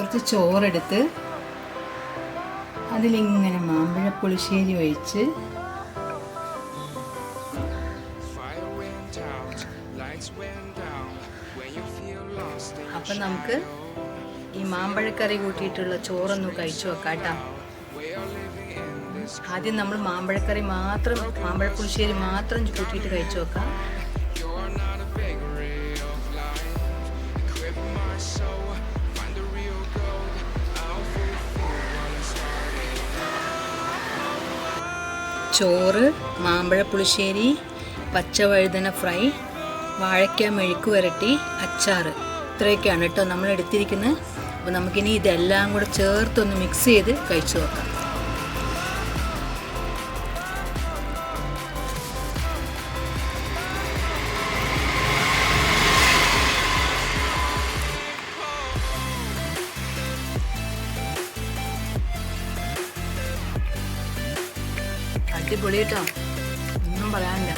കുറച്ച് ചോറെടുത്ത് അതിലിങ്ങനെ മാമ്പഴ പുളിശ്ശേരി ഒഴിച്ച് അപ്പം നമുക്ക് ഈ മാമ്പഴക്കറി കൂട്ടിയിട്ടുള്ള ചോറൊന്ന് കഴിച്ചു വെക്കാം കേട്ടോ. ആദ്യം നമ്മൾ മാമ്പഴക്കറി മാത്രം, മാമ്പഴ പുളിശ്ശേരി മാത്രം കൂട്ടിയിട്ട് കഴിച്ചു വെക്കാം. ചോറ്, മാമ്പഴ പുളിശ്ശേരി, പച്ചവഴുതന ഫ്രൈ, വാഴയ്ക്ക മെഴുക്ക് വരട്ടി, അച്ചാർ, ഇത്രയൊക്കെയാണ് കേട്ടോ നമ്മൾ എടുത്തിരിക്കുന്നത്. അപ്പോൾ നമുക്കിനി ഇതെല്ലാം കൂടെ ചേർത്തൊന്ന് മിക്സ് ചെയ്ത് കഴിച്ചു നോക്കാം. അടിപൊളി കേട്ടോ, ഒന്നും പറയാനില്ല.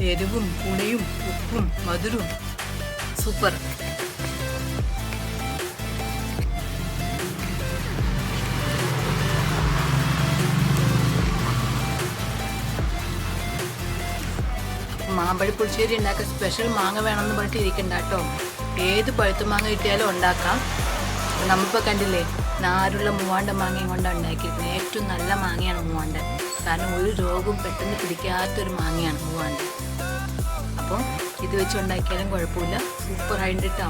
എരിവും പുളിയും ഉപ്പും മധുരവും സൂപ്പർ. മാമ്പഴ പുളിശ്ശേരി ഉണ്ടാക്കാൻ സ്പെഷ്യൽ മാങ്ങ വേണമെന്ന് പറഞ്ഞിട്ട് ഇരിക്കണ്ട കേട്ടോ. ഏത് പഴുത്ത മാങ്ങ കിട്ടിയാലും ഉണ്ടാക്കാം. നമ്മളിപ്പോൾ കണ്ടില്ലേ, നാരുള്ള മൂവാണ്ട മാങ്ങയും കൊണ്ടാണ് ഉണ്ടാക്കിയിരിക്കുന്നത്. ഏറ്റവും നല്ല മാങ്ങയാണ് മൂവാണ്ട. കാരണം ഒരു രോഗവും പെട്ടെന്ന് പിടിക്കാത്തൊരു മാങ്ങയാണ് മൂവാണ്ട. അപ്പോൾ ഇത് വെച്ച് ഉണ്ടാക്കിയാലും കുഴപ്പമില്ല, സൂപ്പറായിട്ട് കേട്ടോ.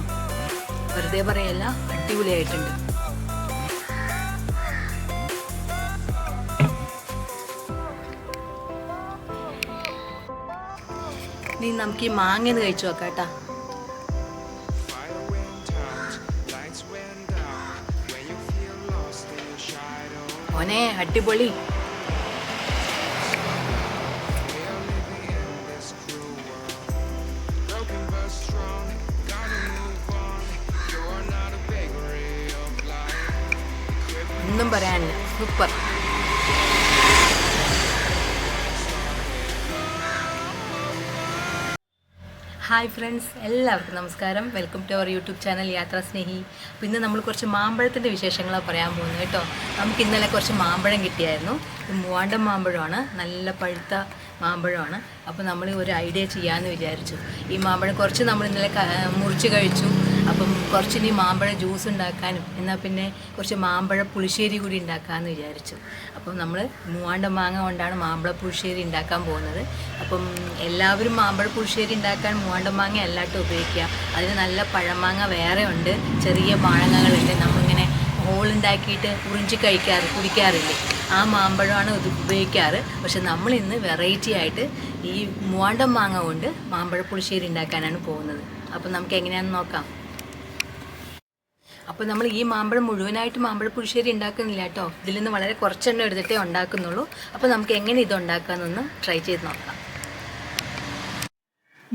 വെറുതെ പറയല്ല, അടിപൊളിയായിട്ടുണ്ട്. ഇനി നമുക്ക് ഈ മാങ്ങന്ന് കഴിച്ചു നോക്കാം കേട്ടോ. ഓനെ അടിപൊളി. ഒന്നും പറയാനില്ല, സൂപ്പർ. ഹായ് ഫ്രണ്ട്സ്, എല്ലാവർക്കും നമസ്കാരം. Welcome to our YouTube channel Yathra Snehi. അപ്പോൾ ഇന്ന് നമ്മൾ കുറച്ച് മാമ്പഴത്തിൻ്റെ വിശേഷങ്ങളാണ് പറയാൻ പോകുന്നത് കേട്ടോ. നമുക്ക് ഇന്നലെ കുറച്ച് മാമ്പഴം കിട്ടിയായിരുന്നു. മൂവാണ്ടൻ മാമ്പഴമാണ്, നല്ല പഴുത്ത മാമ്പഴമാണ്. അപ്പോൾ നമ്മൾ ഒരു ഐഡിയ ചെയ്യാമെന്ന് വിചാരിച്ചു. ഈ മാമ്പഴം കുറച്ച് നമ്മൾ ഇന്നലെ മുറിച്ച് കഴിച്ചു. അപ്പം കുറച്ചിനി മാമ്പഴ ജ്യൂസ് ഉണ്ടാക്കാനും എന്നാൽ പിന്നെ കുറച്ച് മാമ്പഴ പുളിശ്ശേരി കൂടി ഉണ്ടാക്കാമെന്ന് വിചാരിച്ചു. അപ്പം നമ്മൾ മൂവാണ്ടൻ മാങ്ങ കൊണ്ടാണ് മാമ്പഴ പുളിശ്ശേരി ഉണ്ടാക്കാൻ പോകുന്നത്. അപ്പം എല്ലാവരും മാമ്പഴ പുളിശ്ശേരി ഉണ്ടാക്കാൻ മൂവാണ്ടൻ മാങ്ങ അല്ലാട്ടോ ഉപയോഗിക്കുക. അതിന് നല്ല പഴമാങ്ങ വേറെ ഉണ്ട്, ചെറിയ മാങ്ങകളുണ്ട്. നമ്മളിങ്ങനെ ഹോളുണ്ടാക്കിയിട്ട് ഉറിഞ്ചി കുടിക്കാറില്ലേ, ആ മാമ്പഴമാണ് ഇത് ഉപയോഗിക്കാറ്. പക്ഷെ നമ്മളിന്ന് വെറൈറ്റി ആയിട്ട് ഈ മൂവാണ്ടൻ മാങ്ങ കൊണ്ട് മാമ്പഴ പുളിശ്ശേരി ഉണ്ടാക്കാനാണ് പോകുന്നത്. അപ്പം നമുക്ക് എങ്ങനെയാണെന്ന് നോക്കാം. അപ്പോൾ നമ്മൾ ഈ മാമ്പഴം മുഴുവനായിട്ട് മാമ്പഴ പുളിശ്ശേരി ഉണ്ടാക്കുന്നില്ല കേട്ടോ. ഇതിൽ നിന്ന് വളരെ കുറച്ചെണ്ണം എടുത്തിട്ടേ ഉണ്ടാക്കുന്നുള്ളൂ. അപ്പോൾ നമുക്ക് എങ്ങനെ ഇത് ഉണ്ടാക്കാമെന്നൊന്ന് ട്രൈ ചെയ്ത് നോക്കാം.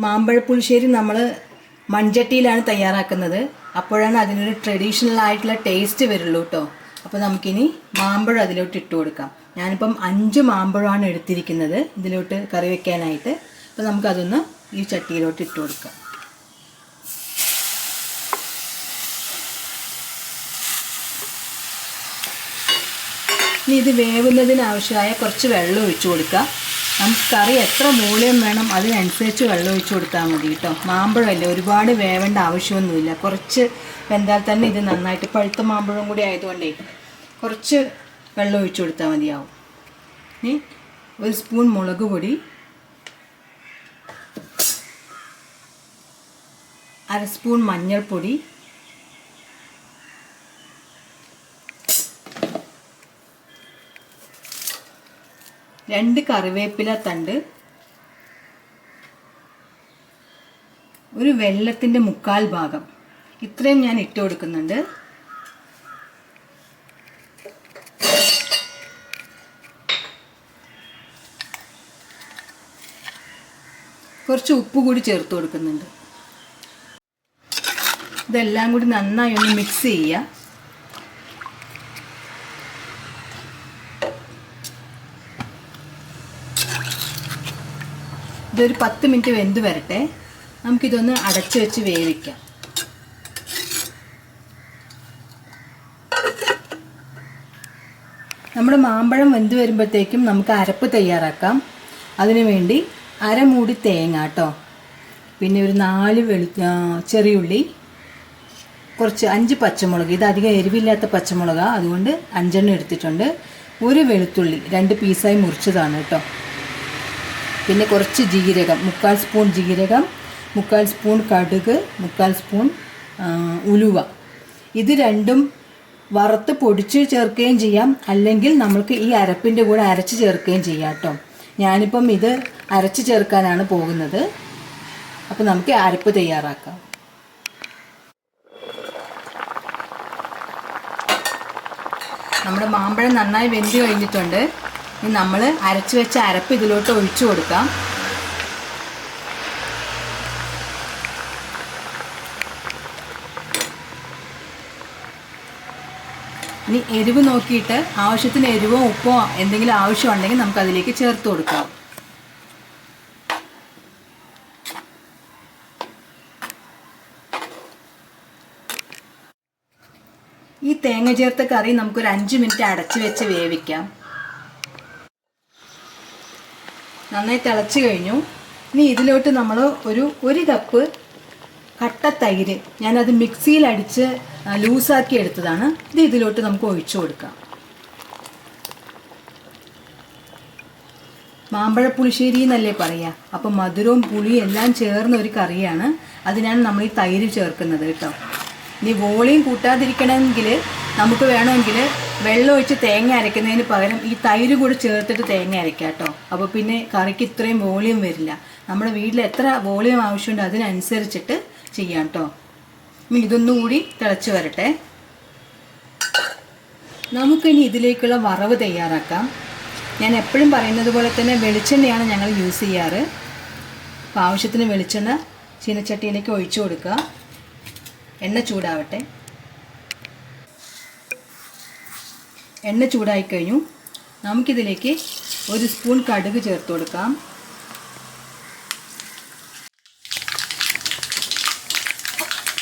മാമ്പഴ പുളിശ്ശേരി നമ്മൾ മൺചട്ടിയിലാണ് തയ്യാറാക്കുന്നത്. അപ്പോഴാണ് അതിനൊരു ട്രഡീഷണൽ ആയിട്ടുള്ള ടേസ്റ്റ് വരുള്ളൂ കേട്ടോ. അപ്പോൾ നമുക്കിനി മാമ്പഴം അതിലോട്ട് ഇട്ട് കൊടുക്കാം. ഞാനിപ്പം 5 മാമ്പഴമാണ് എടുത്തിരിക്കുന്നത് ഇതിലോട്ട് കറി വയ്ക്കാനായിട്ട്. അപ്പോൾ നമുക്കതൊന്ന് ഈ ചട്ടിയിലോട്ട് ഇട്ട് കൊടുക്കാം. ഇനി ഇത് വേവുന്നതിന് ആവശ്യമായ കുറച്ച് വെള്ളം ഒഴിച്ചു കൊടുക്കുക. നമുക്ക് കറി എത്ര വോളിയം വേണം അതിനനുസരിച്ച് വെള്ളം ഒഴിച്ചു കൊടുത്താൽ മതി കേട്ടോ. മാമ്പഴമല്ലേ, ഒരുപാട് വേവേണ്ട ആവശ്യമൊന്നുമില്ല. കുറച്ച് വെന്താൽ തന്നെ ഇത് നന്നായിട്ട്, പഴുത്ത മാമ്പഴം കൂടി ആയതുകൊണ്ടേ കുറച്ച് വെള്ളം ഒഴിച്ചു കൊടുത്താൽ മതിയാവും. ഇനി 1 സ്പൂൺ മുളക് പൊടി, 1/2 സ്പൂൺ മഞ്ഞൾപ്പൊടി, 2 കറിവേപ്പില തണ്ട്, ഒരു വെള്ളത്തിൻ്റെ 1/4 ഭാഗം, ഇത്രയും ഞാൻ ഇട്ട് കൊടുക്കുന്നുണ്ട്. കുറച്ച് ഉപ്പ് കൂടി ചേർത്ത് കൊടുക്കുന്നുണ്ട്. ഇതെല്ലാം കൂടി നന്നായി ഒന്ന് മിക്സ് ചെയ്യുക. ഇതൊരു 10 മിനിറ്റ് വെന്ത് വരട്ടെ. നമുക്കിതൊന്ന് അടച്ചു വെച്ച് വേവിക്കാം. നമ്മുടെ മാമ്പഴം വെന്ത് വരുമ്പോഴത്തേക്കും നമുക്ക് അരപ്പ് തയ്യാറാക്കാം. അതിനുവേണ്ടി അരമൂടി തേങ്ങ കേട്ടോ, പിന്നെ ഒരു 4 ചെറിയുള്ളി, കുറച്ച് 5 പച്ചമുളക്. ഇത് അധികം എരിവില്ലാത്ത പച്ചമുളകാണ്, അതുകൊണ്ട് 5 എടുത്തിട്ടുണ്ട്. ഒരു വെളുത്തുള്ളി 2 പീസായി മുറിച്ചതാണ് കേട്ടോ. പിന്നെ കുറച്ച് ജീരകം, 3/4 സ്പൂൺ ജീരകം, 3/4 സ്പൂൺ കടുക്, 3/4 സ്പൂൺ ഉലുവ. ഇത് രണ്ടും വറുത്ത് പൊടിച്ച് ചേർക്കുകയും ചെയ്യാം, അല്ലെങ്കിൽ നമുക്ക് ഈ അരപ്പിൻ്റെ കൂടെ അരച്ച് ചേർക്കുകയും ചെയ്യാം കേട്ടോ. ഞാനിപ്പം ഇത് അരച്ച് ചേർക്കാനാണ് പോകുന്നത്. അപ്പോൾ നമുക്ക് അരപ്പ് തയ്യാറാക്കാം. നമ്മുടെ മാമ്പഴം നന്നായി വെന്ത് കഴിഞ്ഞിട്ടുണ്ട്. ഇനി നമ്മൾ അരച്ച് വെച്ച അരപ്പ് ഇതിലോട്ട് ഒഴിച്ചു കൊടുക്കാം. ഇനി എരിവ് നോക്കിയിട്ട് ആവശ്യത്തിന് എരിവോ ഉപ്പോ എന്തെങ്കിലും ആവശ്യമുണ്ടെങ്കിൽ നമുക്ക് അതിലേക്ക് ചേർത്ത് കൊടുക്കാം. ഈ തേങ്ങ ചേർത്ത കറി നമുക്കൊരു 5 മിനിറ്റ് അടച്ചു വെച്ച് വേവിക്കാം. നന്നായി തിളച്ച് കഴിഞ്ഞു. ഇനി ഇതിലോട്ട് നമ്മൾ ഒരു കപ്പ് കട്ട തൈര്, ഞാനത് മിക്സിയിൽ അടിച്ച് ലൂസാക്കി എടുത്തതാണ്. ഇത് ഇതിലോട്ട് നമുക്ക് ഒഴിച്ചു കൊടുക്കാം. മാമ്പഴ പുളിശ്ശേരി എന്നല്ലേ പറയുക. അപ്പം മധുരവും പുളിയും എല്ലാം ചേർന്ന ഒരു കറിയാണ്. അതിനാണ് നമ്മൾ ഈ തൈര് ചേർക്കുന്നത് കേട്ടോ. ഇനി വോളിയം കൂട്ടാതിരിക്കണമെങ്കിൽ നമുക്ക് വേണമെങ്കിൽ വെള്ളം ഒഴിച്ച് തേങ്ങ അരയ്ക്കുന്നതിന് പകരം ഈ തൈര് കൂടി ചേർത്തിട്ട് തേങ്ങ അരയ്ക്കാം കേട്ടോ. അപ്പോൾ പിന്നെ കറിക്ക് ഇത്രയും വോളിയം വരില്ല. നമ്മുടെ വീട്ടിൽ എത്ര വോളിയം ആവശ്യമുണ്ട് അതിനനുസരിച്ചിട്ട് ചെയ്യാം കേട്ടോ. ഇനി ഇതൊന്നുകൂടി തിളച്ച് വരട്ടെ. നമുക്കിനി ഇതിലേക്കുള്ള വറവ് തയ്യാറാക്കാം. ഞാൻ എപ്പോഴും പറയുന്നത് പോലെ തന്നെ വെളിച്ചെണ്ണയാണ് ഞങ്ങൾ യൂസ് ചെയ്യാറ്. അപ്പോൾ ആവശ്യത്തിന് വെളിച്ചെണ്ണ ചീനച്ചട്ടിയിലേക്ക് ഒഴിച്ചു കൊടുക്കുക. എണ്ണ ചൂടാവട്ടെ. എണ്ണ ചൂടായി കഴിഞ്ഞു. നമുക്കിതിലേക്ക് 1 സ്പൂൺ കടുക് ചേർത്ത് കൊടുക്കാം.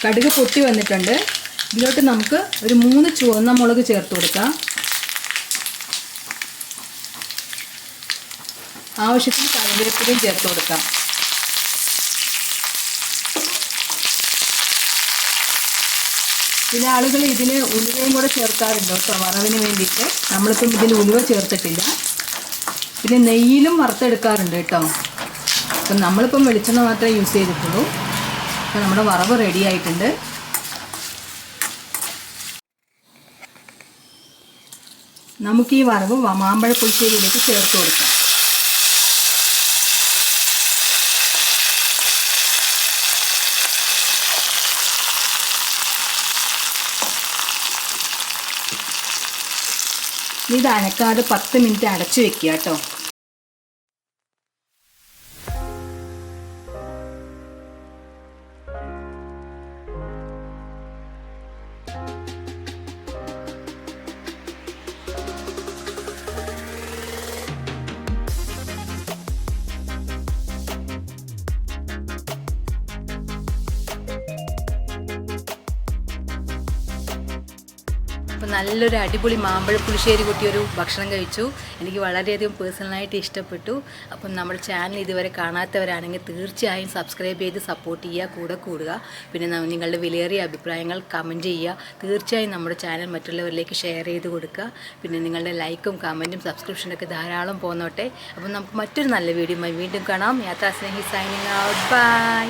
കടുക് പൊട്ടി വന്നിട്ടുണ്ട്. ഇതിലോട്ട് നമുക്ക് ഒരു 3 ചുവന്ന മുളക് ചേർത്ത് കൊടുക്കാം. ആവശ്യത്തിന് കറിവേപ്പിലയും ചേർത്ത് കൊടുക്കാം. ചില ആളുകൾ ഇതിന് ഉലുവയും കൂടെ ചേർക്കാറുണ്ട് കേട്ടോ, വറവിന് വേണ്ടിയിട്ട്. നമ്മളിപ്പം ഇതിൽ ഉലുവ ചേർത്തിട്ടില്ല. പിന്നെ നെയ്യിലും വറുത്തെടുക്കാറുണ്ട് കേട്ടോ. അപ്പം നമ്മളിപ്പം വെളിച്ചെണ്ണ മാത്രമേ യൂസ് ചെയ്തിട്ടുള്ളൂ. അപ്പോൾ നമ്മുടെ വറവ് റെഡി ആയിട്ടുണ്ട്. നമുക്ക് ഈ വറവ് മാമ്പഴ പുളിശ്ശേരിയിലേക്ക് ചേർത്ത് കൊടുക്കാം. ഇത് അനക്കാതെ 10 മിനിറ്റ് അടച്ചു വെക്കുക കേട്ടോ. അപ്പോൾ നല്ലൊരു അടിപൊളി മാമ്പഴ പുളിശ്ശേരി കൂട്ടിയൊരു ഭക്ഷണം കഴിച്ചു. എനിക്ക് വളരെയധികം പേഴ്സണലായിട്ട് ഇഷ്ടപ്പെട്ടു. അപ്പം നമ്മുടെ ചാനൽ ഇതുവരെ കാണാത്തവരാണെങ്കിൽ തീർച്ചയായും സബ്സ്ക്രൈബ് ചെയ്ത് സപ്പോർട്ട് ചെയ്യുക, കൂടെ കൂടുക. പിന്നെ നിങ്ങളുടെ വിലയേറിയ അഭിപ്രായങ്ങൾ കമൻറ്റ് ചെയ്യുക. തീർച്ചയായും നമ്മുടെ ചാനൽ മറ്റുള്ളവരിലേക്ക് ഷെയർ ചെയ്ത് കൊടുക്കുക. പിന്നെ നിങ്ങളുടെ ലൈക്കും കമൻറ്റും സബ്സ്ക്രിപ്ഷനൊക്കെ ധാരാളം പോന്നോട്ടെ. അപ്പം നമുക്ക് മറ്റൊരു നല്ല വീഡിയോയുമായി വീണ്ടും കാണാം. യാത്രാ സ്നേഹി സൈനിങ് ഔട്ട്. ബൈ.